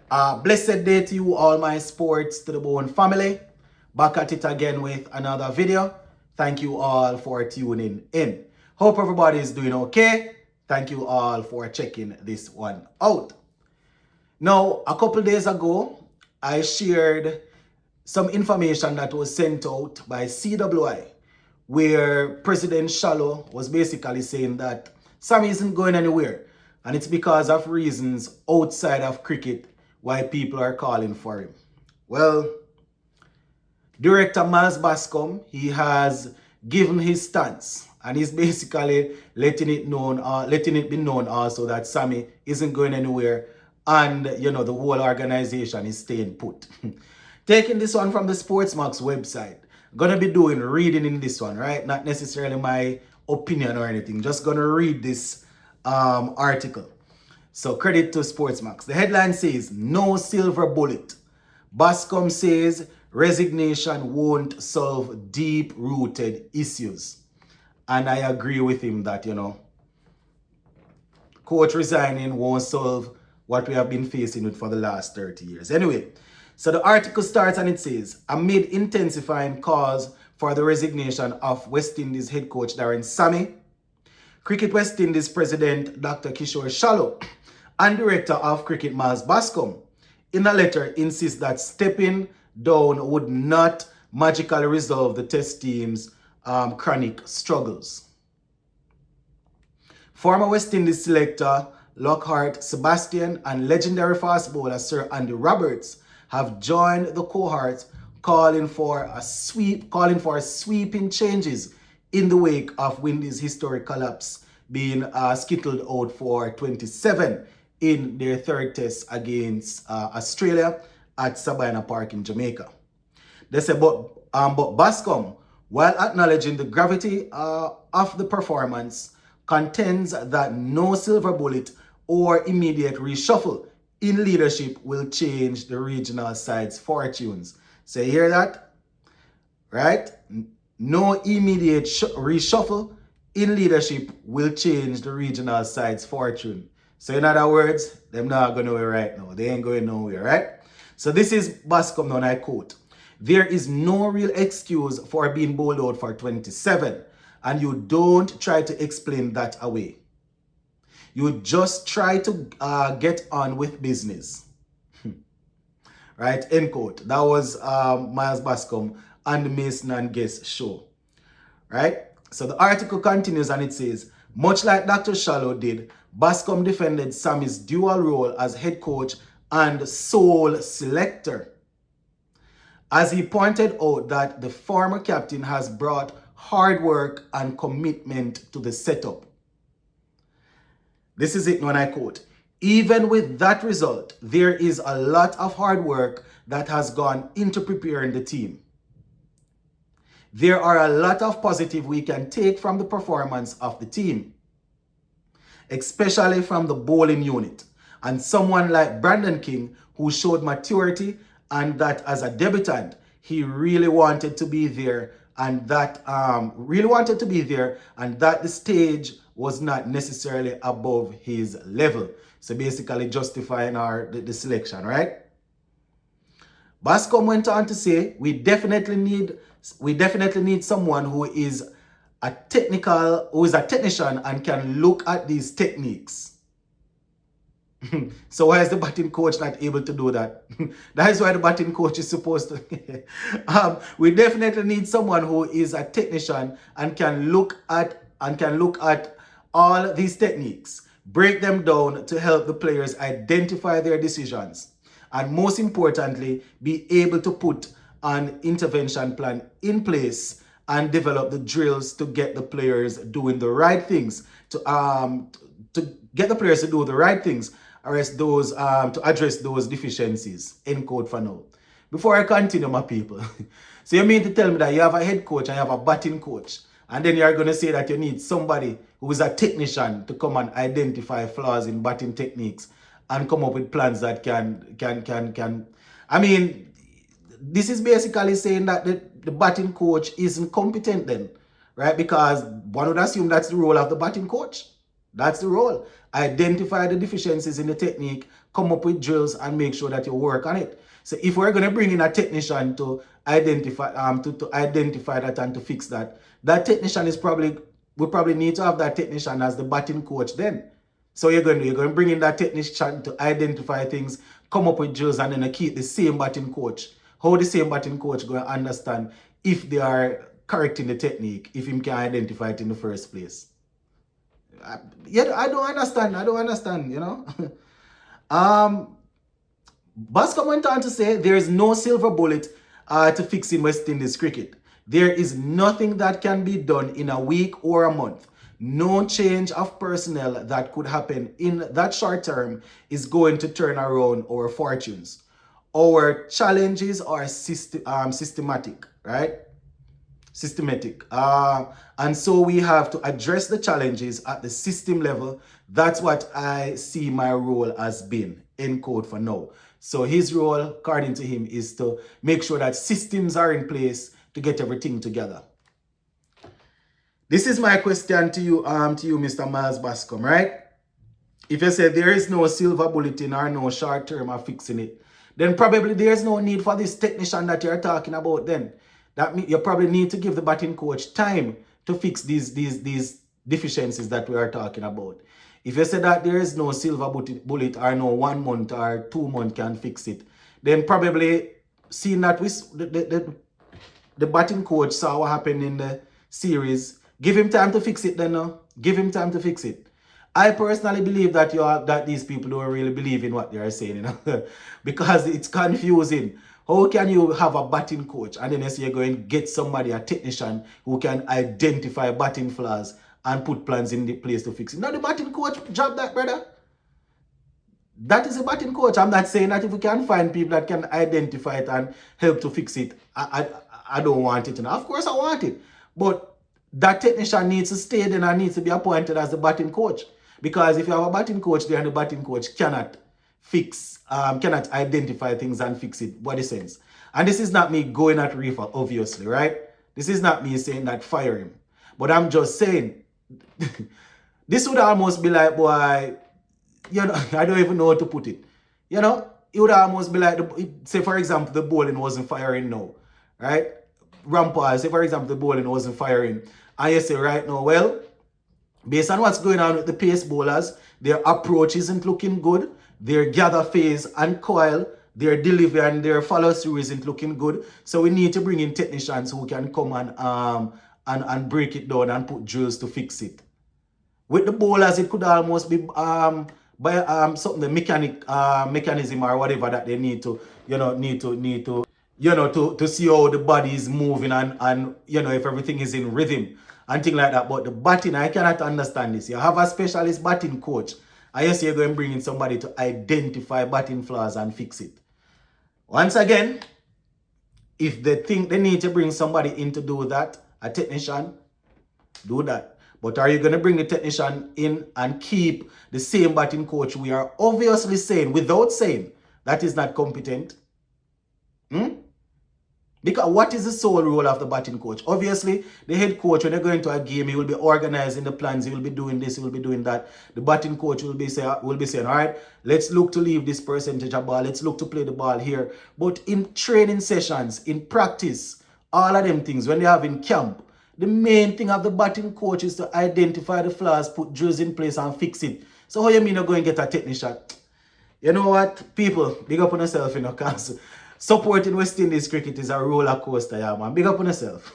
Blessed day to you, all my sports to the bone family. Back at it again with another video. Thank you all for tuning in. Hope everybody is doing okay. Thank you all for checking this one out. Now, a couple days ago, I shared some information that was sent out by CWI, where President Shallow was basically saying that Sammy isn't going anywhere, and it's because of reasons outside of cricket why people are calling for him. Well, Director Bascom, he has given his stance, and he's basically letting it be known also that Sammy isn't going anywhere, and the whole organization is staying put. Taking this one from the Sportsmax website. Gonna be doing reading in this one, right? Not necessarily my opinion or anything. Just gonna read this article. So credit to Sportsmax. The headline says, "No silver bullet. Bascom says resignation won't solve deep-rooted issues." And I agree with him that, coach resigning won't solve what we have been facing with for the last 30 years. Anyway, so the article starts and it says, amid intensifying calls for the resignation of West Indies head coach Darren Sammy, Cricket West Indies President Dr. Kishore Shallow and Director of Cricket Bascom in a letter insist that stepping down would not magically resolve the test team's chronic struggles. Former West Indies selector Lockhart Sebastian and legendary fast bowler Sir Andy Roberts have joined the cohort calling for sweeping changes in the wake of Windies' historic collapse, being skittled out for 27 in their third test against Australia at Sabina Park in Jamaica. They say, but Bascom, while acknowledging the gravity of the performance, contends that no silver bullet or immediate reshuffle in leadership will change the regional side's fortunes. So you hear that? Right? No immediate reshuffle in leadership will change the regional side's fortune. So in other words, them not going nowhere right now. They ain't going nowhere, right? So this is Bascom, and I quote, "There is no real excuse for being bowled out for 27, and you don't try to explain that away. You just try to get on with business." Right, end quote. That was Miles Bascom on the Mason and Guest show. Right? So the article continues and it says, much like Dr. Shallow did, Bascom defended Sammy's dual role as head coach and sole selector, as he pointed out that the former captain has brought hard work and commitment to the setup. This is it when I quote, "Even with that result, there is a lot of hard work that has gone into preparing the team. There are a lot of positive we can take from the performance of the team, especially from the bowling unit, and someone like Brandon King, who showed maturity and that as a debutant, he really wanted to be there, and that the stage was not necessarily above his level." So basically justifying the selection, right? Bascom went on to say, we definitely need someone who is a technician and can look at these techniques. So why is the batting coach not able to do that? That is why the batting coach is supposed to. We definitely need someone who is a technician and can look at all these techniques, break them down to help the players identify their decisions, and most importantly, be able to put an intervention plan in place and develop the drills to get the players doing the right things, to get the players to do the right things, to address those deficiencies. End quote for now. Before I continue, my people, so you mean to tell me that you have a head coach and you have a batting coach, and then you're going to say that you need somebody who is a technician to come and identify flaws in batting techniques and come up with plans that can. I mean, this is basically saying that the batting coach isn't competent then, right? Because one would assume that's the role of the batting coach. That's the role. Identify the deficiencies in the technique, come up with drills and make sure that you work on it. So if we're going to bring in a technician to identify to identify that and to fix that, that technician is probably, we probably need to have that technician as the batting coach then. So you're going to bring in that technician to identify things, come up with drills, and then keep the same batting coach. How the same batting coach going to understand if they are correcting the technique, if he can identify it in the first place? Yeah, I don't understand. I don't understand, you know. Bascom went on to say there is no silver bullet to fixing West Indies cricket. There is nothing that can be done in a week or a month. No change of personnel that could happen in that short term is going to turn around our fortunes. Our challenges are systematic, right? Systematic. And so we have to address the challenges at the system level. That's what I see my role as being, end quote, for now. So his role, according to him, is to make sure that systems are in place to get everything together. This is my question to you, Mr. Miles Bascom, right? If you say there is no silver bullet in or no short term of fixing it, then probably there's no need for this technician that you're talking about then. That means you probably need to give the batting coach time to fix these deficiencies that we are talking about. If you say that there is no silver bullet or no 1 month or 2 months can fix it, then probably seeing that the batting coach saw what happened in the series, give him time to fix it then. No? Give him time to fix it. I personally believe that that these people don't really believe in what they are saying, you know, because it's confusing. How can you have a batting coach and then you say you're going to get somebody, a technician, who can identify batting flaws and put plans in the place to fix it? Not the batting coach job, that, brother. That is a batting coach. I'm not saying that if we can find people that can identify it and help to fix it, I don't want it. Of course I want it. But that technician needs to stay there and needs to be appointed as the batting coach. Because if you have a batting coach there and the batting coach cannot fix, cannot identify things and fix it, what is sense? And this is not me going at Reefer, obviously, right? This is not me saying that fire him. But I'm just saying, this would almost be like, boy, you know, I don't even know how to put it. You know, it would almost be like, say for example, the bowling wasn't firing now, right? Rampart, say for example, the bowling wasn't firing. And you say right now, well, based on what's going on with the pace bowlers, their approach isn't looking good. Their gather phase and coil, their delivery and their follow through isn't looking good. So we need to bring in technicians who can come and break it down and put drills to fix it. With the bowlers, it could almost be by something, the mechanism or whatever that they need to, to see how the body is moving and if everything is in rhythm and things like that. But the batting, I cannot understand this. You have a specialist batting coach, and you say you're going to bring in somebody to identify batting flaws and fix it. Once again, if they think they need to bring somebody in to do that, a technician, do that. But are you going to bring the technician in and keep the same batting coach we are obviously saying, without saying, that is not competent? Because what is the sole role of the batting coach? Obviously, the head coach, when they go into a game, he will be organizing the plans, he will be doing this, he will be doing that. The batting coach will be saying, all right, let's look to leave this percentage of ball, let's look to play the ball here. But in training sessions, in practice, all of them things, when they have in camp, the main thing of the batting coach is to identify the flaws, put drills in place and fix it. So how you mean you're going to get a technician? You know what, people, big up on yourself, because supporting West Indies cricket is a roller coaster, yeah, man. Big up on yourself.